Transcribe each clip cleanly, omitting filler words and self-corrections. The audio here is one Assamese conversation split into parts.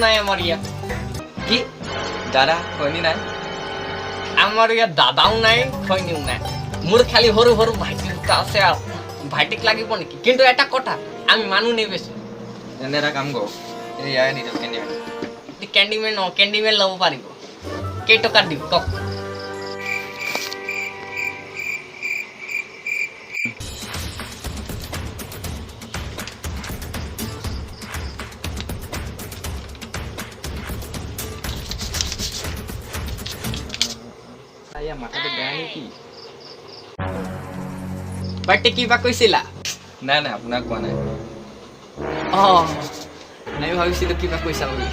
নাই আমাৰ ইয়া কি দাদা হয়নি নাই আমাৰ ইয়া দাদাও নাই খৈনিও নাই মোৰ খালি সৰু সৰু ভাইটি দুটা আছে আৰু ভাইটিক লাগিব নেকি কিন্তু এটা কথা আমি মানুহ নেই বেছি এনে এটা কাম কৰ এই ইয়াই নিদিয়ক কেণ্ডিমেন কেণ্ডিমেন ল'ব পাৰিব কেই টকাত দিব কওক ইয়াৰ মাথাটো বেয়া নেকি ভাইটি কিবা কৈছিলা নাই নাই আপোনাক কোৱা নাই আমি ভাবিছিলোঁ কিবা কৈছা বুলি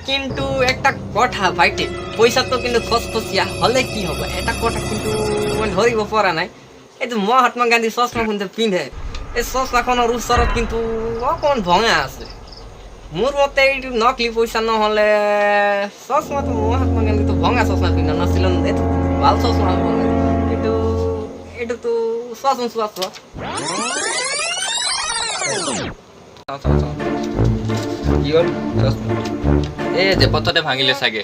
কিন্তু একটা কথা ভাইটি পইচাটো কিন্তু খচখচীয়া হ'লে কি হ'ব এটা কথা কিন্তু মই ধৰিব পৰা নাই এইটো মহাত্মা গান্ধী চশমাখন যে পিন্ধে এই চশমাখনৰ ওচৰত কিন্তু অকণমান ভঙা আছে মোৰ মতে এইটো নকলি পইচা নহ'লে চশমাটো মহাত্মা গান্ধীটো ভঙা চশমা পিন্ধা নাছিল এইটো ভাল চশমা হ'ব এইটোতো চোৱাচোন চোৱা কি হ'ল এই জেপথতে ভাঙিলে চাগে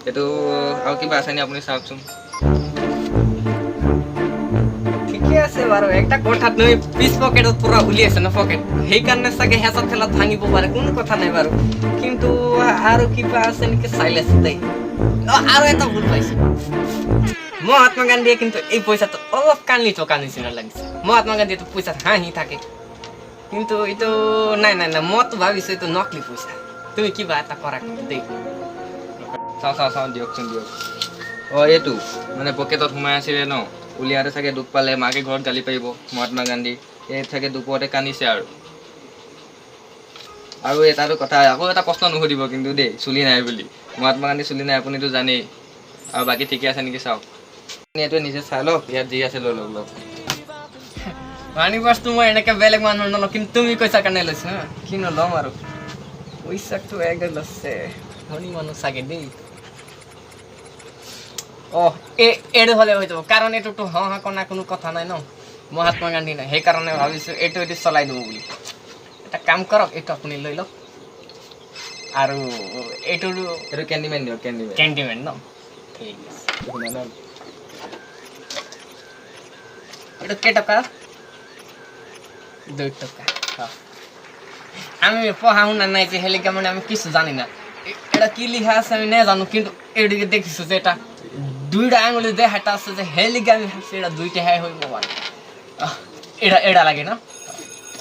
এইটো আৰু কিবা আছে নি আপুনি চাওকচোন ঠিকে আছে বাৰু একটা কথাত নহয় পিছ পকেটত পুৰা উলিয়াইছে ন পকেট সেইকাৰণে চাগে হেঁচা ঠেলাত ভাঙিব পাৰে কোনো কথা নাই বাৰু কিন্তু আৰু কিবা আছে নেকি চাই লৈছো দেই আৰু এটা ভুল পাইছো মহাত্মা গান্ধীয়ে কিন্তু এই পইচাটো অলপ কান্দি থকা নিচিনা লাগিছে মহাত্মা গান্ধীয়েতো পইচাত হাঁহি থাকে কিন্তু এইটো নাই মইতো ভাবিছো এইটো নকলি পইচা তুমি কিবা এটা কৰা কিন্তু দেই চাওঁ দিয়কচোন দিয়ক এইটো মানে পকেটত সোমাই আছিলে ন উলিয়াওঁতে চাগে দুখ পালে মাকে ঘৰত গালি পাৰিব মহাত্মা গান্ধী এই চাগে দুপৰতে কান্দিছে আৰু এটাটো কথা আকৌ এটা প্ৰশ্ন নুসুধিব কিন্তু দেই চুলি নাই বুলি মহাত্মা গান্ধী চুলি নাই আপুনিতো জানেই আৰু বাকী ঠিকে আছে নেকি চাওক এইটো নিজে চাই লওক ইয়াত যি আছে লৈ লওক মানি বস্তু মই এনেকে বেলেগ মানুহ নলওঁ কিন্তু তুমি কৈছা কাৰণে লৈছো হা কি নল'ম আৰু পইচাটো একদম আছে ধনী মানুহ চাগে দেই এইটো হ'লে হৈ যাব কাৰণ এইটোতো কণা কোনো কথা নাই ন মহাত্মা গান্ধী নাই সেইকাৰণে ভাবিছোঁ এইটো চলাই দিব বুলি এটা কাম কৰক এইটো আপুনি লৈ লওক আৰু এইটো কেণ্ডিমেন দিয়ক কেণ্ডিমেন ন ঠিক আছে এইটো কেই টকা 2 টাকা আমি পঢ়া শুনা নাই যে হেলিকা মানে আমি কিছু জানি না এটা কি লিখা আছে আমি নাজানো কিন্তু এদিকে দেখিছো যে এটা দুইটা আঙুলি দেখাটা আছে যে হেলিকা আমি ভাবছি এটা দুইটা হ্যাঁ হইব পারে এটা লাগে না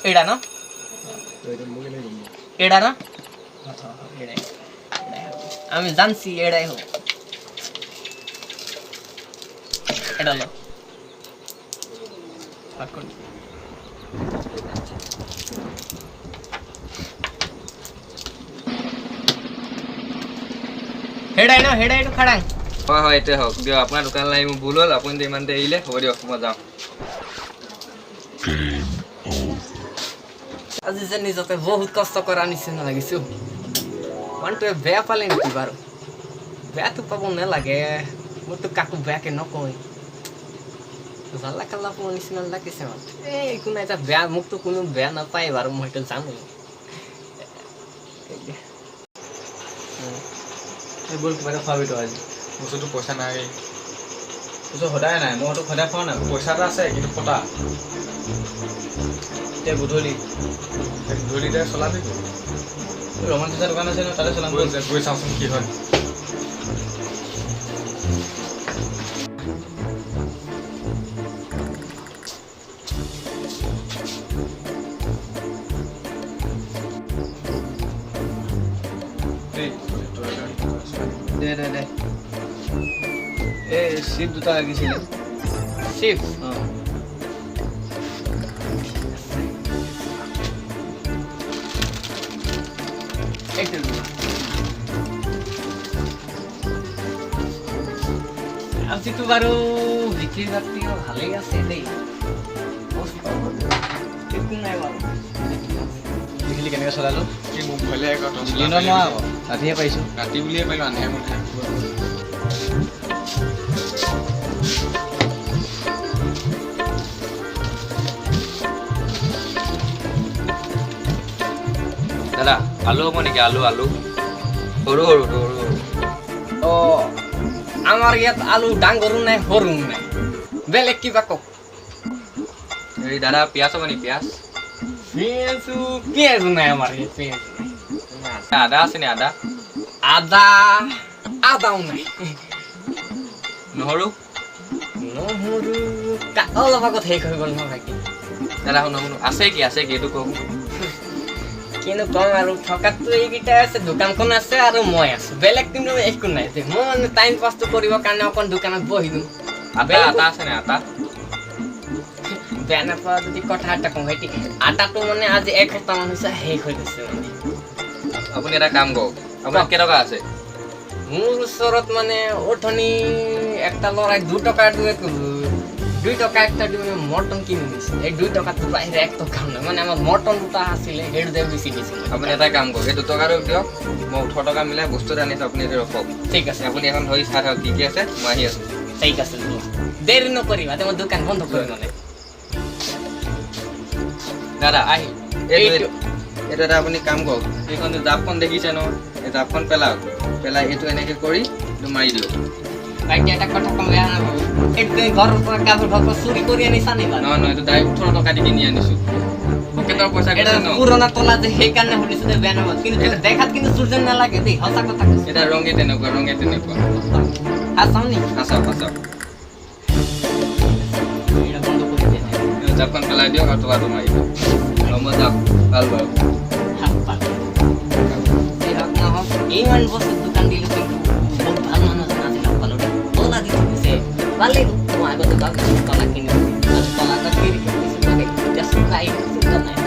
এটা না আমি জানছি এটাই হোক এটা লো হেডাই তো খাড়াং হয় এইটোৱে হওক দিয়ক আপোনাৰ দোকানলৈ আহি মোৰ ভুল হ'ল আপুনি ইমানতে এৰিলে হ'ব দিয়ক মই যাওঁ আজি যে নিজকে বহুত কষ্ট কৰা নিচিনা লাগিছো মানুহটোৱে বেয়া পালে নেকি বাৰু বেয়াটো পাব নালাগে মোৰতো কাকো বেয়াকে নকয় জালা কালা পোৱা নিচিনা লাগিছে মানে একো নাই এটা বেয়া মোকতো কোনো বেয়া নাপায় বাৰু মই সেইটো জানো বল কিবা এটা খোৱাবি তই আজি বস্তুটো পইচা নাই বস্তু সদায় নাই মইতো সদায় খোৱা নাই পইচা এটা আছে কিন্তু ফটা এতিয়া গধূলি এতিয়া চলাবি ৰমান চিচাৰ দোকান আছে ন তাতে চলাম গৈ চাওঁচোন কি হয় দে এই চিপ দুটা লাগিছিলে চিপ এইটো আজিতো বাৰু বিক্ৰী বাৰ্তি ভালেই আছে দেই একো নাই বাৰু দেখিলি কেনেকৈ চলালোঁ কি মোক ভলে দিনত মই আকৌ ৰাতিহে পাৰিছোঁ ৰাতি বুলিয়ে পাৰিলোঁ আন্ধাৰে মুন্ধাৰে দাদা আলু হ'ব নেকি আলু সৰু সৰুটো সৰু সৰু তো আমাৰ ইয়াত আলু ডাঙৰো নাই সৰু নাই বেলেগ কিবা কওক হেৰি দাদা পিঁয়াজ হ'ব নি পিঁয়াজ পিঁয়াজো নাই আমাৰ ইয়াত পিঁয়াজ নাই আদা আছে নি আদা আদা আদাও নাই নহৰু নহৰু অলপ আগত শেষ হৈ গ'ল নহয় ভাইটি দাদা শুনো শুনো আছে কি এইটো কওক কিন্তু কম আৰু থকাততো এইকেইটাই আছে দোকানখন আছে আৰু মই আছো বেলেগ কিন্তু একো নাই যে মই মানে টাইম পাছটো কৰিবৰ কাৰণে অকণ দোকানত বহি দিওঁ আটা আটা আছে নি আটা বেয়া নাপাওঁ যদি কথা এটা কওঁ ভাইটি আটাটো মানে আজি 1 সপ্তাহমান হৈছে শেষ হৈ গৈছে মানে আপুনি এটা কাম কৰক আপোনাৰ কেইটকা আছে মোৰ ওচৰত মানে অথনি একটা ল'ৰাই 2 টকা 2 টকা একটা দি মানে মটন কিনি দিছে এই 2 টকাটো বাহিৰে 1 টকা নাই মানে আমাৰ মটন দুটা আছিলে সেইটো দিয়ে বেছি দিছিল আপুনি এটা কাম কৰক এই 2 টকাটো দিয়ক মই 18 টকা মিলাই বস্তু এটা আনিছোঁ আপুনি এইটো ৰখক ঠিক আছে আপুনি এখন ধৰি চাই থাকক কি আছে মই আহি আছোঁ ঠিক আছে দেৰি নকৰিবা তোমাৰ দোকান বন্ধ কৰিম মানে দাদা আহি এইটো এটা আপুনি কাম কৰক এইখন জাপখন দেখিছে ন এই জাপখন পেলাওক পেলাই এইটো এনেকৈ কৰি এইটো মাৰি দিয়ক ভাইটি এটা কথা কম বেয়া নাপাব এইটো তুমি ঘৰৰ পৰা কাপোৰ ঢাক চুৰি কৰি আনিছা নি বাৰু নহয় এইটো ডাইৰেক্ট 18 টকা দি কিনি আনিছোঁ পকেটৰ পইচা এটা গৈছে ন পুৰণা তলা যে সেইকাৰণে শুনিছো যে বেয়া নাপাব কিন্তু দেখাত কিন্তু চুৰজন নালাগে দেই সঁচা কথা কৈছো এটা ৰঙে তেনেকুৱা আছাম নি আচাওক এটা বন্ধ কৰি দিয়া জাপখন পেলাই দিয়ক আৰু টকাটো মাৰি দিয়ক মই যাওক ভাল বাৰু ইমান বস্তু দোকান দিলো কিন্তু বহুত ভাল মানুহ এজন আছিল সকলো তলা দি দিছে ভালেই মই আগতে ভাবিছোঁ তলা কিনিম তলা এটা কিনি কিনিছোঁ মানে এতিয়া শুকাই চিন্তা নাই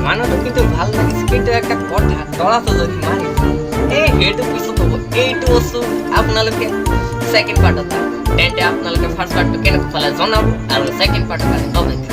মানুহটো কিন্তু ভাল লাগিছে কিন্তু একটা কথা তলাটো যদি মাৰি সেইটো পিছত হ'ব এইটো বস্তু আপোনালোকে ছেকেণ্ড পাৰ্টত তেন্তে আপোনালোকে ফাৰ্ষ্ট পাৰ্টটো কেনেকৈ পালে জনাব আৰু ছেকেণ্ড পাৰ্টৰ কাৰণে অপেক্ষা